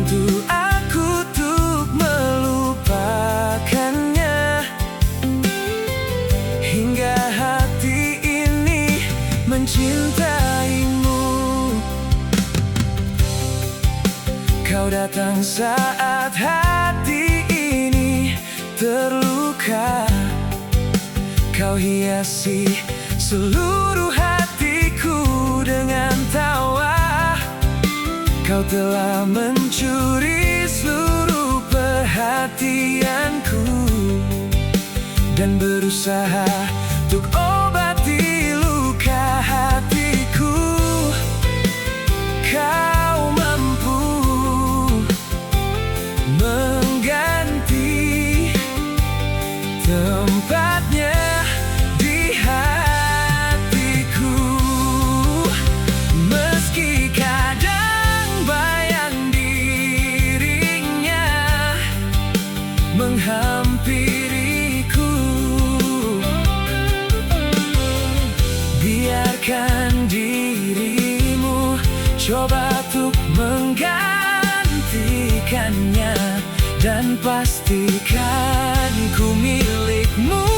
Bantu aku untuk melupakannya, hingga hati ini mencintaimu. Kau datang saat hati ini terluka. Kau hiasi seluruh hatiku dengan tawa. Kau telah mencuri seluruh perhatianku dan berusaha untuk obati luka hatiku. Kau mampu mengganti tempatnya di hatiku, meski kadang bayang dirinya menghampiriku. Biarkan dirimu coba untuk menggantikannya, dan pastikan ku milikmu.